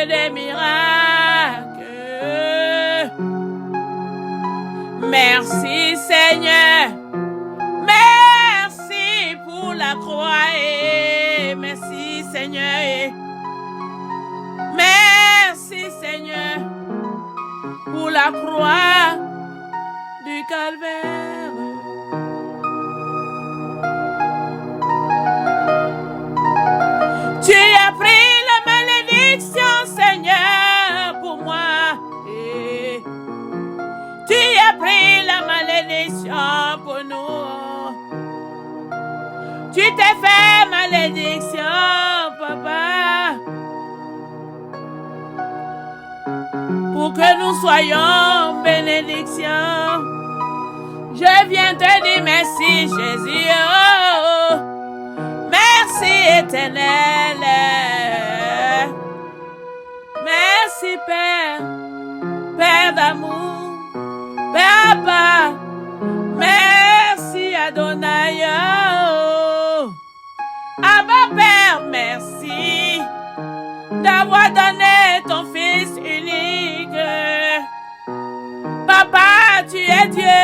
des miracles. Merci Seigneur, merci pour la croix et merci Seigneur, merci Seigneur pour la croix du calvaire. Tu as pris la malédiction Seigneur pour moi. Tu as pris la malédiction pour nous. Tu t'es fait malédiction, Papa, pour que nous soyons bénédiction. Je viens te dire merci, Jésus. Oh, merci, Éternel. Merci, Père, Père d'amour. Papa, merci Adonai. Oh. Abba Père, merci d'avoir donné ton Fils unique. Papa, tu es Dieu,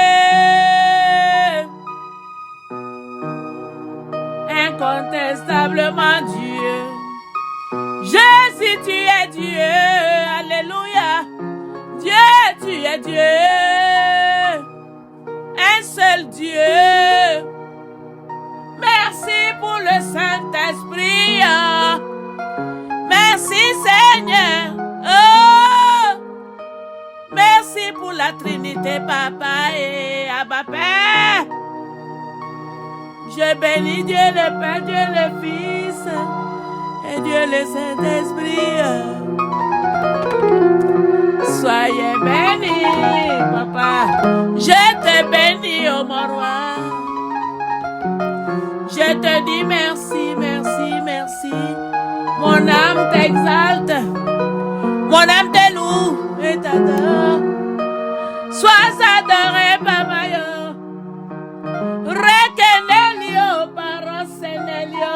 incontestablement Dieu. Jésus, tu es Dieu. Alléluia. Dieu, tu es Dieu. Un seul Dieu. Merci pour le Saint-Esprit. Merci Seigneur. Oh, merci pour la Trinité, Papa et Abba Père. Je bénis Dieu le Père, Dieu le Fils et Dieu le Saint-Esprit. Soyez bénis, Papa. Je te bénis, oh mon roi. Je te dis merci, merci, merci. Mon âme t'exalte. Mon âme te loue et t'adore. Sois adoré, Papa. Rekenelio, parosenelio.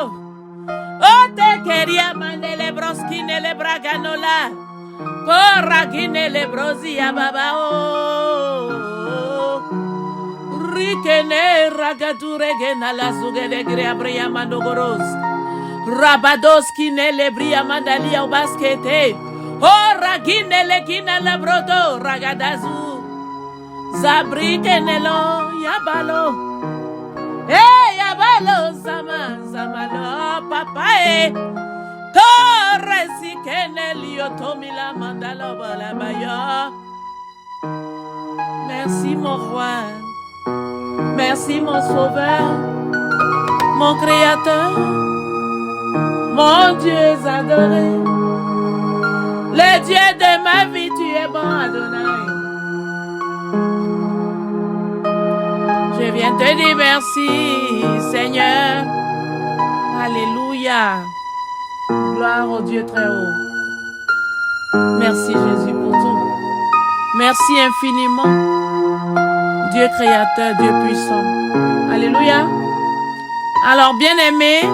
Oh, te queria mandele broskine le braganola. Corragine le brosia baba oh. Rikene ragature gena la sugele greabria mandogoros. Rabadoski ne le bria mandalia baskete. Oh ragine le kina la brodo ragadazu. Zabrike nelo yabalo. Eh yabalo sama samalo papa eh. Torresi kenelio tomila mandala balabaya. Merci mon roi. Merci mon sauveur. Mon créateur. Mon Dieu adoré. Le Dieu de ma vie, tu es bon Adonai. Je viens te dire merci Seigneur. Alléluia. Gloire au Dieu très haut. Merci Jésus pour tout. Merci infiniment. Dieu créateur, Dieu puissant. Alléluia. Alors bien-aimés,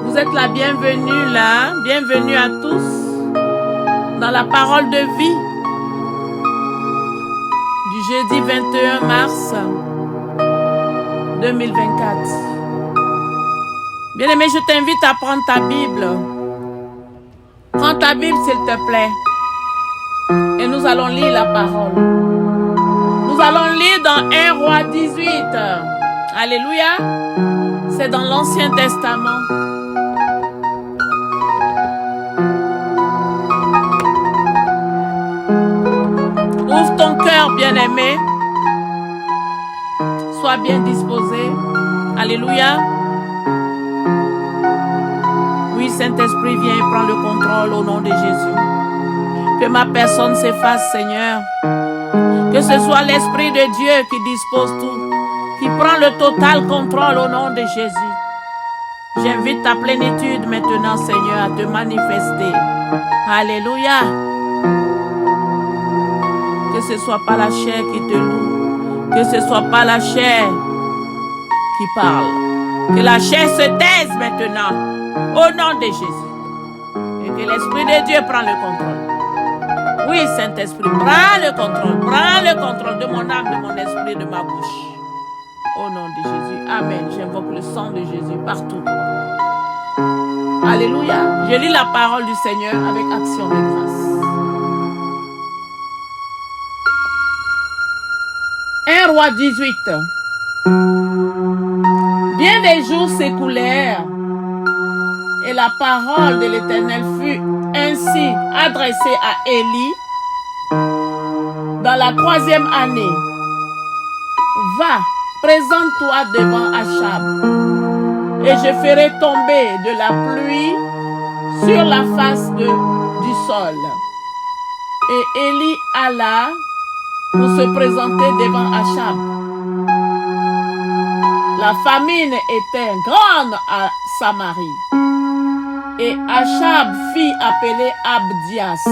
vous êtes la bienvenue là. Bienvenue à tous dans la parole de vie du jeudi 21 mars 2024. Bien-aimé, je t'invite à prendre ta Bible. Prends ta Bible, s'il te plaît. Et nous allons lire la parole. Nous allons lire dans 1 Roi 18. Alléluia. C'est dans l'Ancien Testament. Ouvre ton cœur, bien-aimé. Sois bien disposé. Alléluia. Oui, Saint-Esprit, viens et prends le contrôle au nom de Jésus. Que ma personne s'efface, Seigneur. Que ce soit l'Esprit de Dieu qui dispose tout, qui prend le total contrôle au nom de Jésus. J'invite ta plénitude maintenant, Seigneur, à te manifester. Alléluia. Que ce soit pas la chair qui te loue, que ce soit pas la chair qui parle. Que la chair se taise maintenant, au nom de Jésus. et que l'Esprit de Dieu prend le contrôle. Oui, Saint-Esprit, prends le contrôle de mon âme, de mon esprit, de ma bouche. Au nom de Jésus, amen. J'invoque le sang de Jésus partout. Alléluia. Je lis la parole du Seigneur avec action de grâce. 1 Roi 18. Bien des jours s'écoulèrent et la parole de l'Éternel fut ainsi adressée à Élie dans la 3e année. Va, présente-toi devant Achab et je ferai tomber de la pluie sur la face du sol. Et Élie alla pour se présenter devant Achab. La famine était grande à Samarie. Et Achab fit appeler Abdias,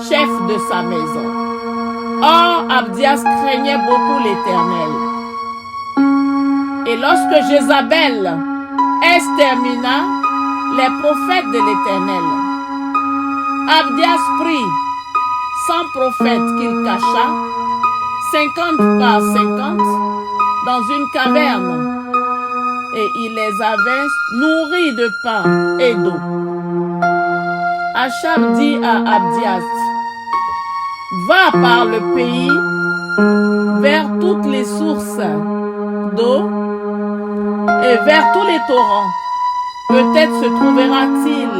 chef de sa maison. Or, Abdias craignait beaucoup l'Éternel. Et lorsque Jézabel extermina les prophètes de l'Éternel, Abdias prit 100 prophètes qu'il cacha, 50 par 50, dans une caverne, et il les avait nourris de pain et d'eau. Achab dit à Abdias, va par le pays vers toutes les sources d'eau et vers tous les torrents. Peut-être se trouvera-t-il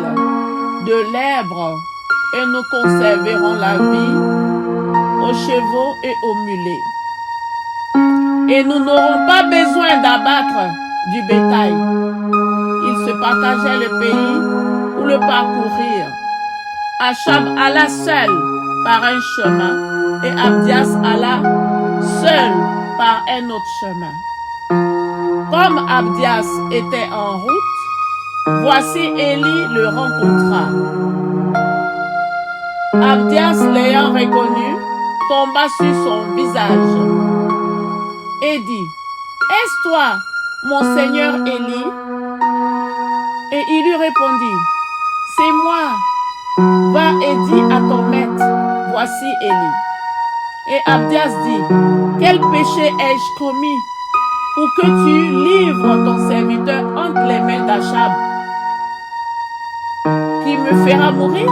de l'herbe et nous conserverons la vie aux chevaux et aux mulets. Et nous n'aurons pas besoin d'abattre du bétail. Ils se partageaient le pays pour le parcourir. Achab alla seul par un chemin et Abdias alla seul par un autre chemin. Comme Abdias était en route, voici Élie le rencontra. Abdias, l'ayant reconnu, tomba sur son visage et dit, est-ce toi, mon Seigneur Élie? Et il lui répondit, c'est moi. Va et dis à ton maître, voici Élie. Et Abdias dit, quel péché ai-je commis pour que tu livres ton serviteur entre les mains d'Achab, qui me fera mourir?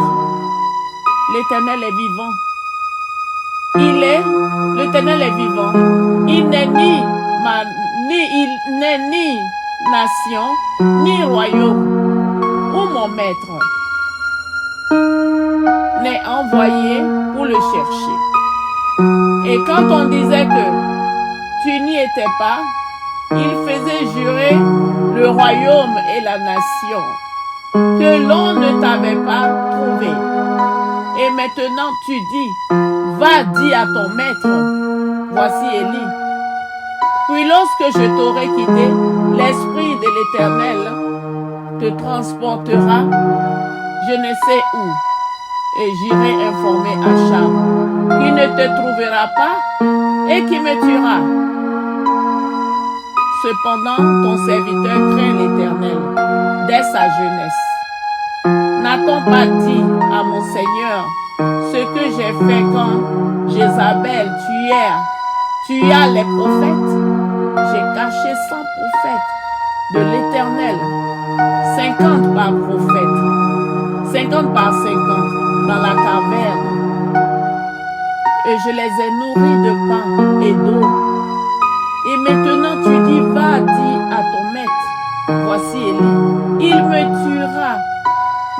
L'Éternel est vivant. L'Éternel est vivant. Il n'est ni nation, ni royaume, où mon maître n'est envoyé pour le chercher. Et quand on disait que tu n'y étais pas, il faisait jurer le royaume et la nation que l'on ne t'avait pas trouvé. Et maintenant tu dis, va dire à ton maître, voici Élie. Puis lorsque je t'aurai quitté, l'Esprit de l'Éternel te transportera, je ne sais où, et j'irai informer Achab, qui ne te trouvera pas et qui me tuera. Cependant, ton serviteur craint l'Éternel dès sa jeunesse. N'a-t-on pas dit à mon Seigneur ce que j'ai fait quand Jézabel tua les prophètes? J'ai caché 100 prophètes de l'Éternel, 50 par prophète, 50 par 50 dans la caverne. Et je les ai nourris de pain et d'eau. Et maintenant tu dis, va dire à ton maître, voici Élie, il me tuera.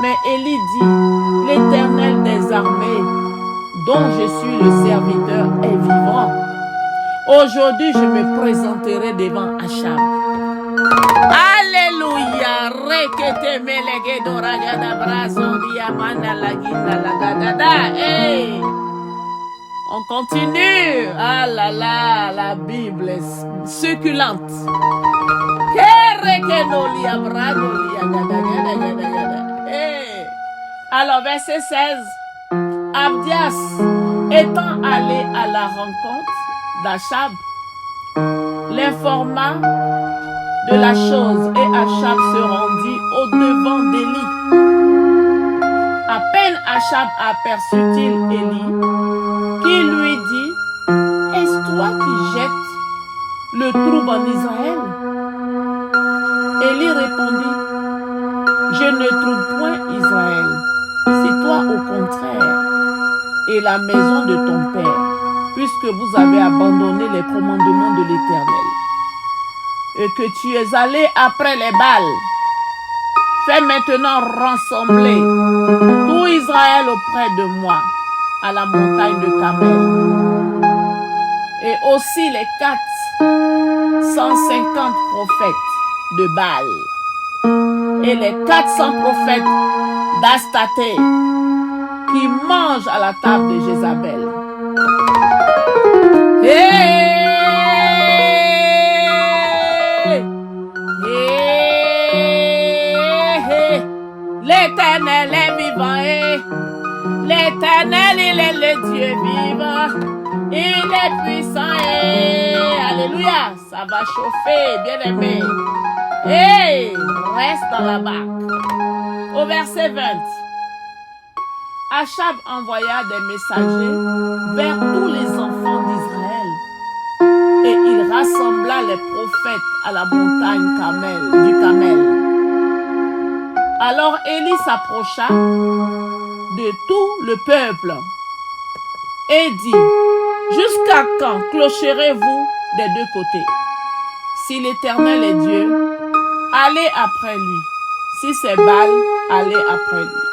Mais Élie dit, l'Éternel des armées, dont je suis le serviteur, est vivant. Aujourd'hui, je me présenterai devant Achab. Alléluia. Hey. On continue. Ah là là, la Bible est succulente. Alors, verset 16. Abdias, étant allé à la rencontre d'Achab, l'informa de la chose et Achab se rendit au devant d'Élie À peine Achab aperçut-il Élie, qui lui dit, est-ce toi qui jettes le trouble en Israël? Élie répondit, je ne trouble point Israël, c'est toi au contraire, et la maison de ton père, puisque vous avez abandonné les commandements de l'Éternel, et que tu es allé après les Baals. Fais maintenant rassembler tout Israël auprès de moi, à la montagne de Carmel, et aussi les 450 prophètes de Baal, et les 400 prophètes d'Astaté, qui mangent à la table de Jézabel. L'Éternel est vivant, l'Éternel il est le Dieu vivant, il est puissant, alléluia, ça va chauffer, bien aimé. Reste dans la barque. Au verset 20, Achab envoya des messagers vers tous les enfants d'Israël et il rassembla les prophètes à la montagne du Carmel. Alors Élie s'approcha de tout le peuple et dit, jusqu'à quand clocherez-vous des deux côtés? Si l'Éternel est Dieu, allez après lui. Si c'est Baal, allez après lui.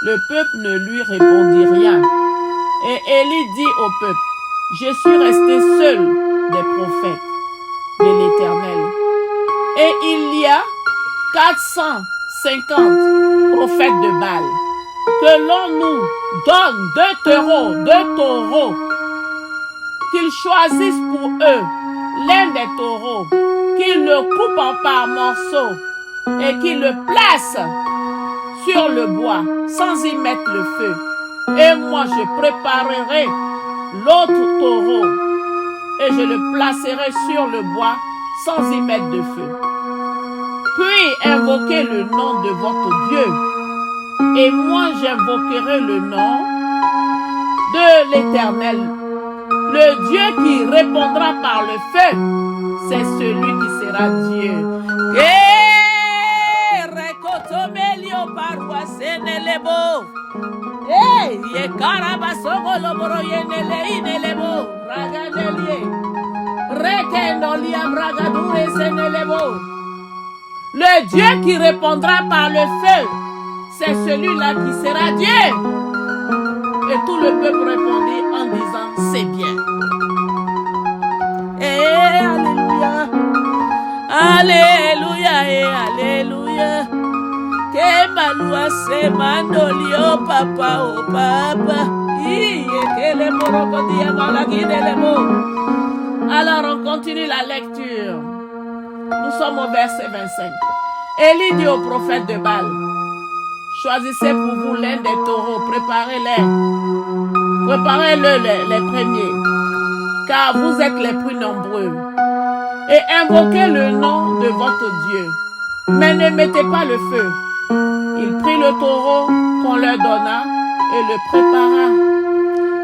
Le peuple ne lui répondit rien. Et Élie dit au peuple, je suis resté seul des prophètes de l'Éternel. Et il y a 450 prophètes de Baal. Que l'on nous donne deux taureaux, qu'ils choisissent pour eux l'un des taureaux, qu'ils le coupent par morceaux et qu'ils le placent sur le bois sans y mettre le feu. Et moi je préparerai l'autre taureau et je le placerai sur le bois sans y mettre de feu. Puis invoquez le nom de votre Dieu. Et moi j'invoquerai le nom de l'Éternel. Le Dieu qui répondra par le feu, c'est celui qui sera Dieu. Le Dieu qui répondra par le feu, c'est celui-là qui sera Dieu. Et tout le peuple répondit en disant, c'est bien. Alléluia. Alléluia et alléluia. Que malua se mandolio papa o papa. Alors on continue la lecture. Nous sommes au verset 25. Élie dit au prophète de Baal, choisissez pour vous l'un des taureaux, préparez-les. Préparez-le les premiers, car vous êtes les plus nombreux. Et invoquez le nom de votre Dieu, mais ne mettez pas le feu. Il prit le taureau qu'on leur donna et le prépara.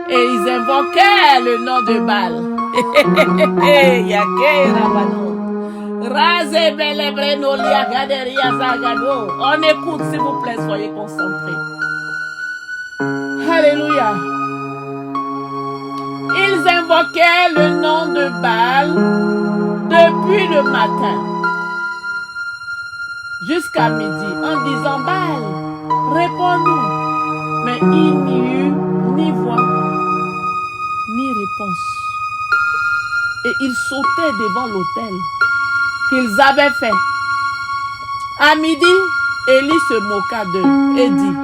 Et ils invoquaient le nom de Baal. On écoute, s'il vous plaît, soyez concentrés. Alléluia. Ils invoquaient le nom de Baal depuis le matin jusqu'à midi en disant, Baal, réponds-nous. Mais il n'y eut ni voix ni réponse. Et ils sautaient devant l'autel qu'ils avaient fait. À midi, Élie se moqua d'eux et dit,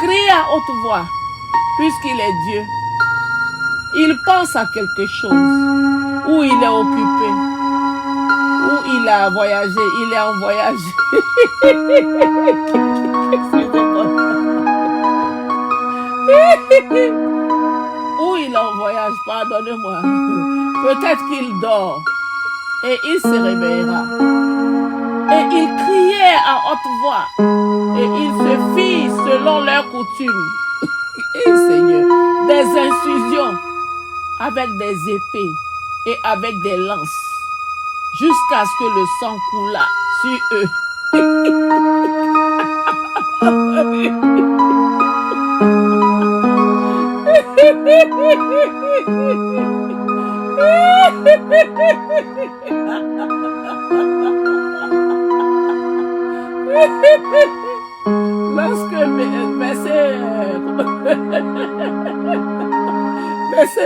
crie à haute voix, puisqu'il est Dieu. Il pense à quelque chose, ou il est occupé, ou il a voyagé, il est en voyage. Ou il est en voyage, pardonnez-moi. Peut-être qu'il dort et il se réveillera. Et il criait à haute voix Et ils se firent selon leur coutume. Et Seigneur, des incisions avec des épées et avec des lances, jusqu'à ce que le sang coula sur eux. Lorsque verset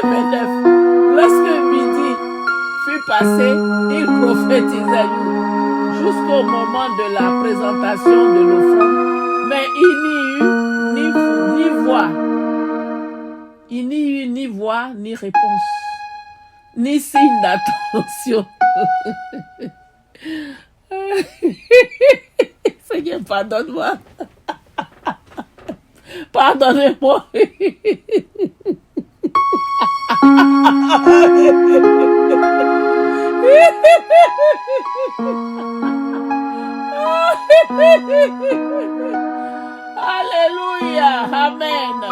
29, lorsque midi fut passé, il prophétisait jusqu'au moment de la présentation de l'offrande, mais il n'y eut ni voix. Il n'y eut ni voix, ni réponse, ni signe d'attention. Seigneur, pardonne-moi. Pardonnez-moi. Alléluia. Amen.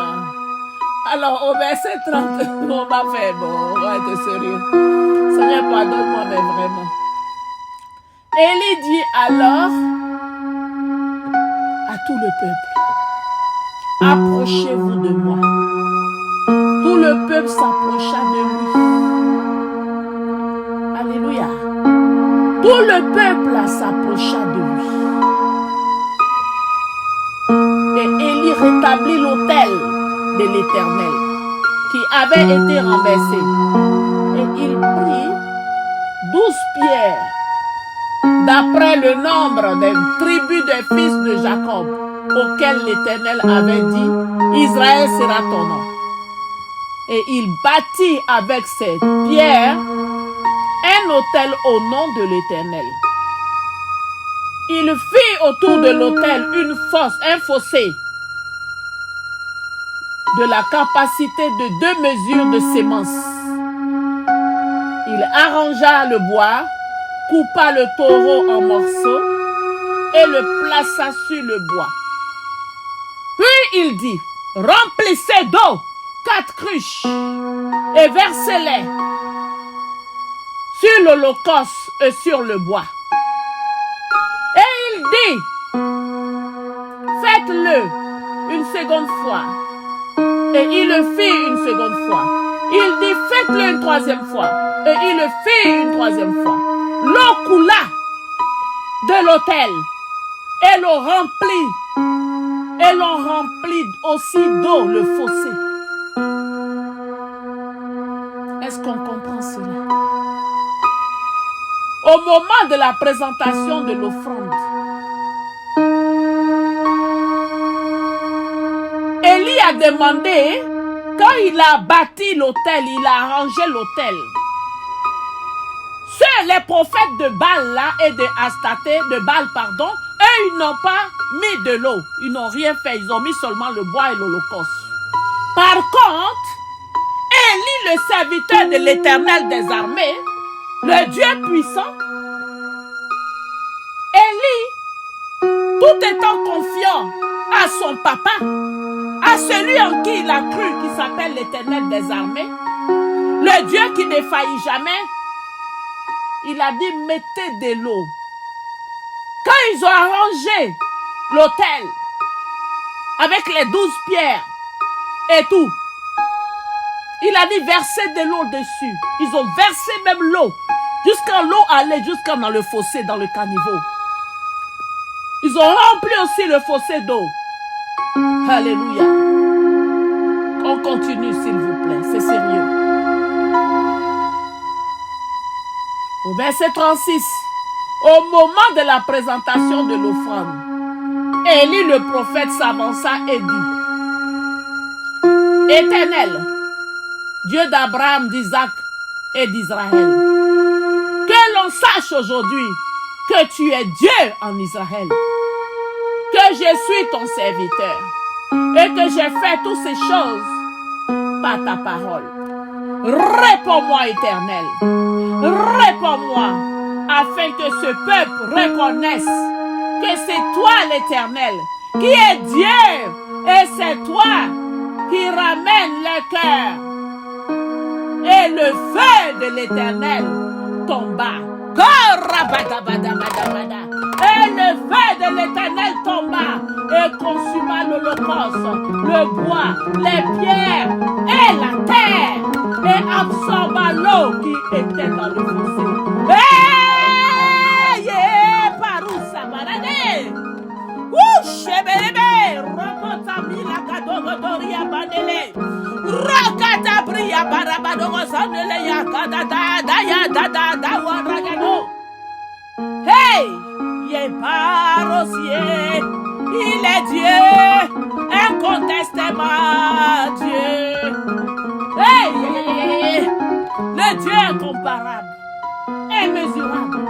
Alors, au verset 30, on va faire bon, on va être sérieux. Seigneur, pardonne-moi, mais vraiment. Élie dit alors à tout le peuple, approchez-vous de moi. Tout le peuple s'approcha de lui. Alléluia. Tout le peuple s'approcha de lui. Et Élie rétablit l'autel de l'Éternel qui avait été renversé. Et il prit 12 pierres d'après le nombre des tribus des fils de Jacob, auxquels l'Éternel avait dit, Israël sera ton nom. Et il bâtit avec ces pierres un autel au nom de l'Éternel. Il fit autour de l'autel une fosse, un fossé de la capacité de 2 mesures de sémence. Il arrangea le bois, coupa le taureau en morceaux et le plaça sur le bois. Puis il dit, remplissez d'eau 4 cruches et versez-les sur l'holocauste et sur le bois. Et il dit, faites-le une seconde fois. Et il le fit une seconde fois. Il dit, faites-le une troisième fois. Et il le fit une troisième fois. L'eau coula de l'autel et l'eau remplit. Et l'on remplit aussi d'eau le fossé. Est-ce qu'on comprend cela? Au moment de la présentation de l'offrande, Élie a demandé, quand il a bâti l'autel, il a arrangé l'autel. Les prophètes de Baal là et de Astaté, de Baal pardon, eux ils n'ont pas mis de l'eau, ils n'ont rien fait, ils ont mis seulement le bois et l'holocauste. Par contre, Élie, le serviteur de l'Éternel des armées, le Dieu puissant, Élie, tout étant confiant à son papa, à celui en qui il a cru, qui s'appelle l'Éternel des armées, le Dieu qui ne faillit jamais, il a dit, mettez de l'eau. Quand ils ont arrangé l'autel avec les 12 pierres et tout, il a dit, versez de l'eau dessus. Ils ont versé même l'eau, jusqu'à l'eau allait jusqu'à dans le fossé, dans le caniveau. Ils ont rempli aussi le fossé d'eau. Alléluia. On continue, s'il vous plaît, c'est sérieux. Au verset 36, au moment de la présentation de l'offrande, Élie le prophète s'avança et dit, Éternel, Dieu d'Abraham, d'Isaac et d'Israël, que l'on sache aujourd'hui que tu es Dieu en Israël, que je suis ton serviteur et que j'ai fait toutes ces choses par ta parole. Réponds-moi, Éternel. Réponds-moi, afin que ce peuple reconnaisse que c'est toi l'Éternel qui est Dieu, et c'est toi qui ramène le cœur. Et le feu de l'Éternel tomba. Et le feu de l'Éternel tomba et consuma l'holocauste, le bois, les pierres et la terre, et absorba l'eau qui était dans le fossé. Hey, il est Dieu, incontestement Dieu. Hey, le Dieu incomparable, immesurable.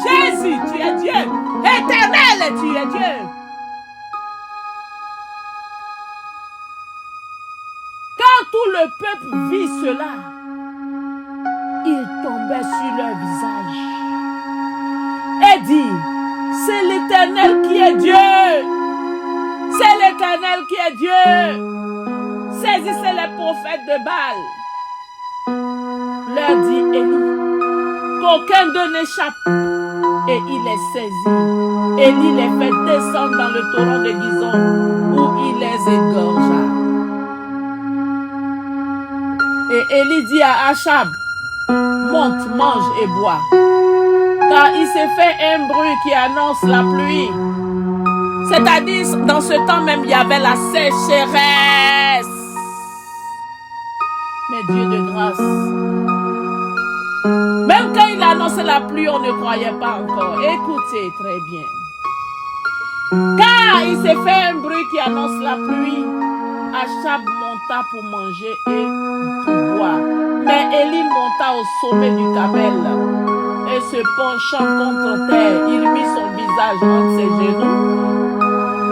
Jésus, tu es Dieu, éternel, tu es Dieu. Quand tout le peuple vit cela, il tombait sur leur visage et dit, c'est l'Éternel qui est Dieu. C'est l'Éternel qui est Dieu. Saisissez les prophètes de Baal. Leur dit Élie, qu'aucun d'eux n'échappe. Et il les saisit. Élie les fait descendre dans le torrent de Gizon, où il les égorgea. Et Élie dit à Achab, monte, mange et bois. Car il s'est fait un bruit qui annonce la pluie. C'est-à-dire, dans ce temps même, il y avait la sécheresse. Mais Dieu de grâce, même quand il annonçait la pluie, on ne croyait pas encore. Écoutez très bien. Car il s'est fait un bruit qui annonce la pluie, Achab monta pour manger et pour boire. Mais Élie monta au sommet du Carmel et se penchant contre terre, il mit son visage entre ses genoux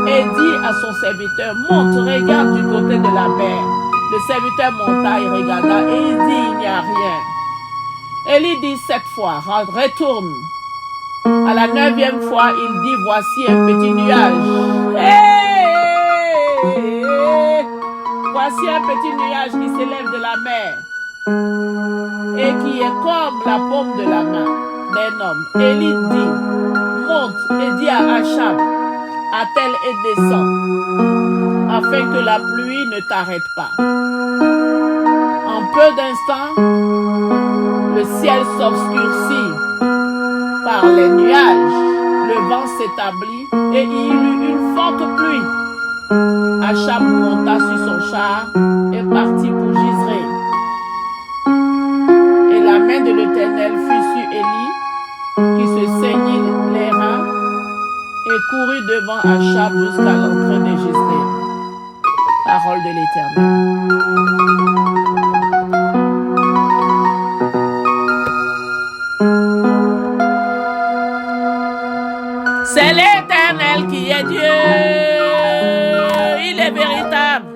et dit à son serviteur, monte, regarde du côté de la mer. Le serviteur monta et regarda et il dit, il n'y a rien. Élie dit 7 fois, retourne. À la 9e fois, il dit, voici un petit nuage. Voici un petit nuage qui s'élève de la mer et qui est comme la paume de la main d'un homme. Élie dit, monte et dis à Achab, attelle et descend, afin que la pluie ne t'arrête pas. En peu d'instants, le ciel s'obscurcit par les nuages, le vent s'établit et il y eut une forte pluie. Achab monta sur son char et partit pour Jizré. Et la main de l'Éternel fut sur Élie, qui se saignit les reins et courut devant Achab jusqu'à l'entrée de Jizré. Parole de l'Éternel. C'est l'Éternel qui est Dieu. Il est véritable.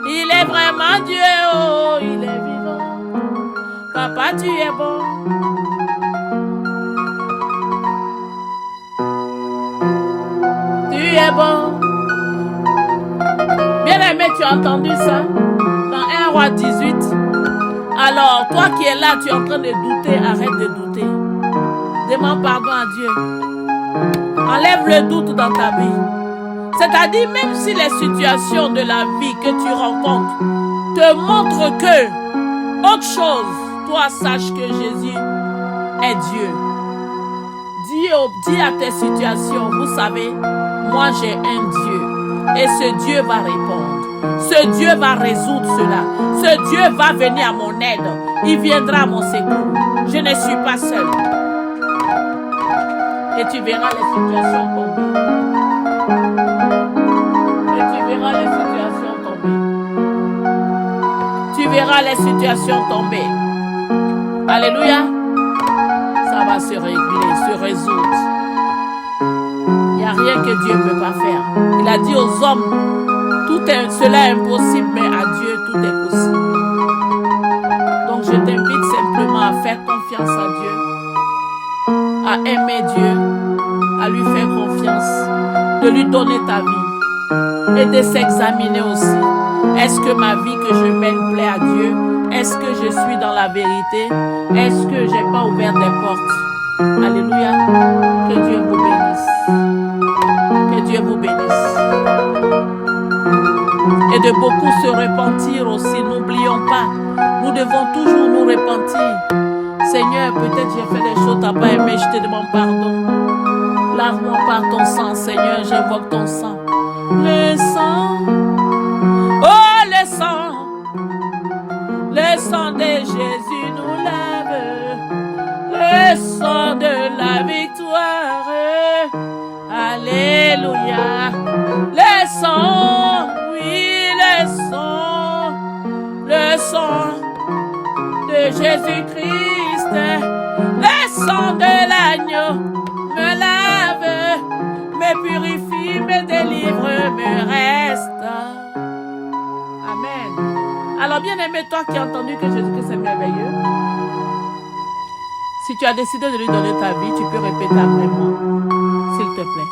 Il est vraiment Dieu. Oh, il est vivant. Papa, tu es bon. Tu es bon. Bien-aimé, tu as entendu ça? Dans 1 Roi 18. Alors, toi qui es là, tu es en train de douter, arrête de douter. Demande pardon à Dieu. Enlève le doute dans ta vie. C'est-à-dire, même si les situations de la vie que tu rencontres te montrent que autre chose, toi sache que Jésus est Dieu. Dis à tes situations, vous savez, moi j'ai un Dieu. Et ce Dieu va répondre. Ce Dieu va résoudre cela. Ce Dieu va venir à mon aide. Il viendra à mon secours. Je ne suis pas seul. Et tu verras les situations tomber. Et tu verras les situations tomber. Tu verras les situations tomber. Alléluia. Ça va se régler, se résoudre. Il n'y a rien que Dieu ne peut pas faire. Il a dit aux hommes, cela est impossible, mais à Dieu tout est possible. Donc je t'invite simplement à faire confiance à Dieu. à aimer Dieu, à lui faire confiance, de lui donner ta vie et de s'examiner aussi. Est-ce que ma vie que je mène plaît à Dieu? Est-ce que je suis dans la vérité? Est-ce que je n'ai pas ouvert des portes? Alléluia. Que Dieu vous bénisse. Que Dieu vous bénisse. Et de beaucoup se repentir aussi. N'oublions pas, nous devons toujours nous repentir. Seigneur, peut-être j'ai fait des choses que tu n'as pas aimé, je te demande pardon. Lave-moi par ton sang, Seigneur, j'invoque ton sang. Le sang, oh le sang de Jésus nous lave. Le sang de la victoire, alléluia. Le sang, oui, le sang de Jésus-Christ, le sang de l'agneau me lave, me purifie, me délivre, me reste. Amen. Alors bien-aimé, toi qui as entendu que Jésus-Christ est merveilleux, si tu as décidé de lui donner ta vie, tu peux répéter après moi, s'il te plaît.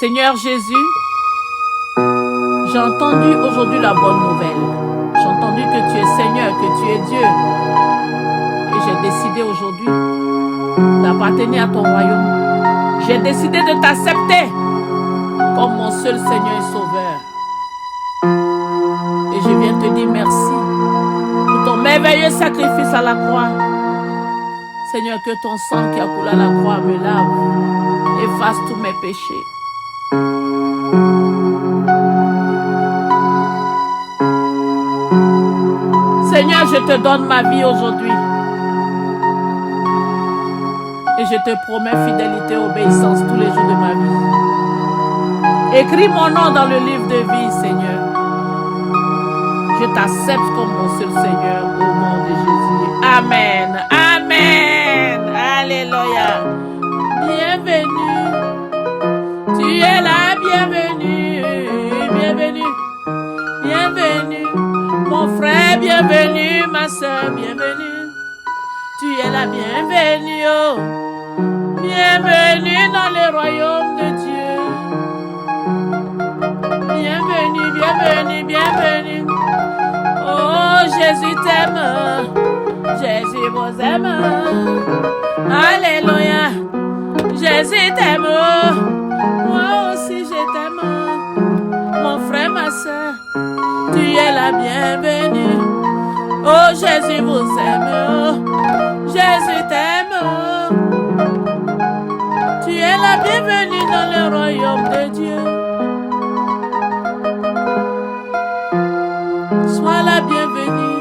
Seigneur Jésus, j'ai entendu aujourd'hui la bonne nouvelle. J'ai entendu que tu es Seigneur, que tu es Dieu. Et j'ai décidé aujourd'hui d'appartenir à ton royaume. J'ai décidé de t'accepter comme mon seul Seigneur et Sauveur. Et je viens te dire merci pour ton merveilleux sacrifice à la croix. Seigneur, que ton sang qui a coulé à la croix me lave, efface tous mes péchés. Seigneur, je te donne ma vie aujourd'hui. Et je te promets fidélité et obéissance tous les jours de ma vie. Écris mon nom dans le livre de vie, Seigneur. Je t'accepte comme mon seul Seigneur au nom de Jésus. Amen. Amen. Alléluia. Bienvenue. Tu es la bienvenue. Bienvenue. Bienvenue. Mon frère, bienvenue. Ma soeur, bienvenue. Tu es la bienvenue. Oh. Bienvenue dans le royaume de Dieu. Bienvenue, bienvenue, bienvenue. Oh, Jésus t'aime. Jésus vous aime. Alléluia. Jésus t'aime. Moi aussi je t'aime. Mon frère, ma soeur, tu es la bienvenue. Oh, Jésus vous aime. Jésus t'aime. Tu es la bienvenue dans le royaume de Dieu. Sois la bienvenue.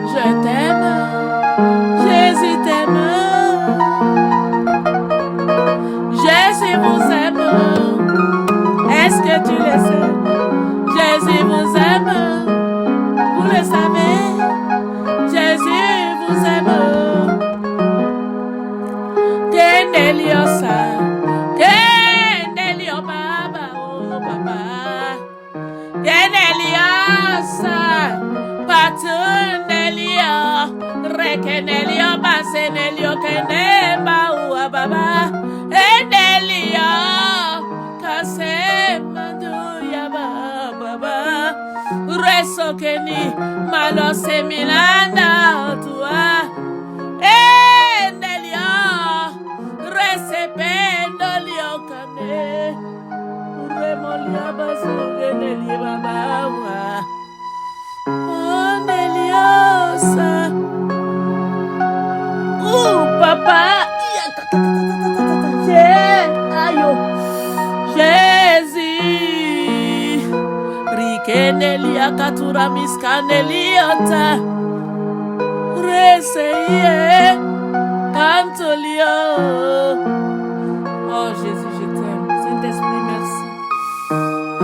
Je t'aime. Jésus t'aime. Jésus vous aime. Est-ce que tu le sais? Jésus vous aime. Vous le savez. Jésus vous aime. Kendeliosa, Kendelio Baba, oh Baba, Kendeliosa, Patundelio, Rekenelio, Basenelio, Kenemba, oh Baba, Endelio, Kasemanduya Baba, Resokeni, Malose Milanda, toi. Resependo kane, remolia basure neli babawa, oneliosa. Papa, ayo, Jésus, rikenelia katura miskaneliota, reseye. Oh Jésus, je t'aime. Saint-Esprit, merci.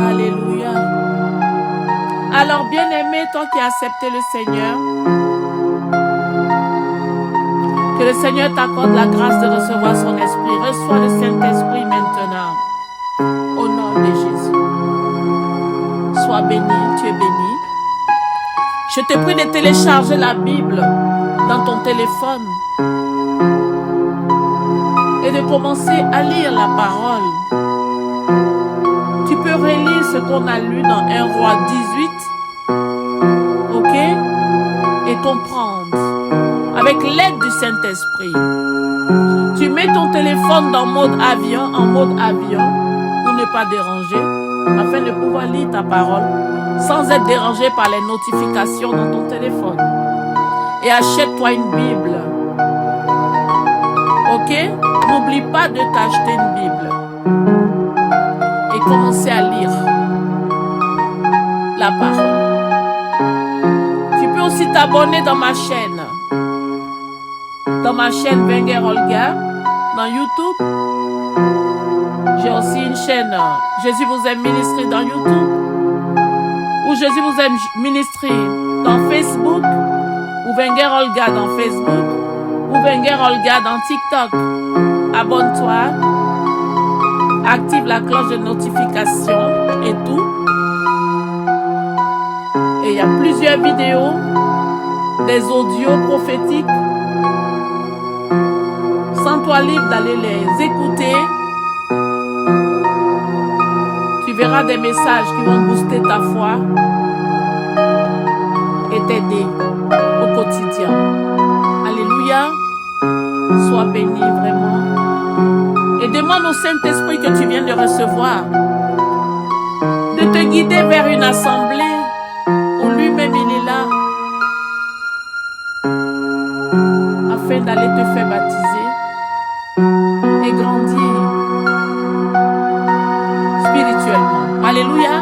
Alléluia. Alors, bien-aimé, toi qui as accepté le Seigneur, que le Seigneur t'accorde la grâce de recevoir son Esprit. Reçois le Saint-Esprit maintenant. Au nom de Jésus. Sois béni, tu es béni. Je te prie de télécharger la Bible dans ton téléphone. et de commencer à lire la parole. Tu peux relire ce qu'on a lu dans 1 Roi 18, ok? Et comprendre avec l'aide du Saint-Esprit. Tu mets ton téléphone en mode avion pour ne pas déranger, afin de pouvoir lire ta parole sans être dérangé par les notifications dans ton téléphone. Et achète-toi une Bible. Ok? N'oublie pas de t'acheter une Bible. Et commencer à lire la parole. Tu peux aussi t'abonner dans ma chaîne. Dans ma chaîne Wenger Olga, dans YouTube. J'ai aussi une chaîne Jésus vous aime ministry dans YouTube. Ou Jésus vous aime ministry dans Facebook. Ou Wenger Olga dans Facebook. Ou Wenger Olga dans TikTok. Abonne-toi. Active la cloche de notification et tout. Et il y a plusieurs vidéos, des audios prophétiques. Sens-toi libre d'aller les écouter. Tu verras des messages qui vont booster ta foi et t'aider au quotidien. Alléluia. Sois béni vraiment. Et demande au Saint-Esprit que tu viens de recevoir de te guider vers une assemblée où lui-même il est là afin d'aller te faire baptiser et grandir spirituellement. Alléluia.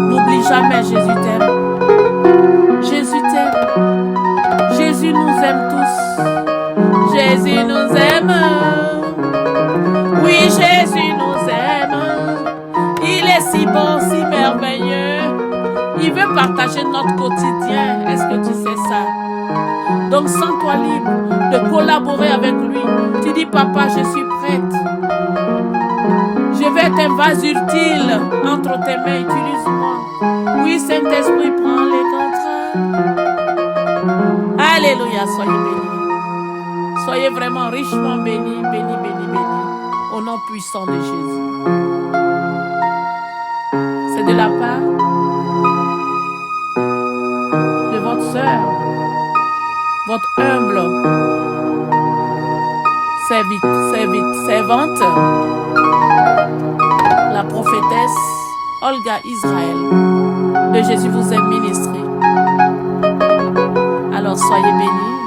N'oublie jamais, Jésus t'aime. Jésus t'aime. Jésus nous aime tous. Jésus nous aime. Oui, Jésus nous aime. Il est si bon, si merveilleux. Il veut partager notre quotidien. Est-ce que tu sais ça? Donc, sens-toi libre de collaborer avec lui. Tu dis, papa, je suis prête. Je vais être un vase utile entre tes mains. Utilise-moi. Oui, Saint-Esprit, prends les contrats. Alléluia, soyez bénis. Soyez vraiment richement bénis, bénis, bénis, bénis. Au nom puissant de Jésus. C'est de la part de votre sœur, votre humble servante, la prophétesse Olga Israël de Jésus vous aime ministry. Alors soyez bénis.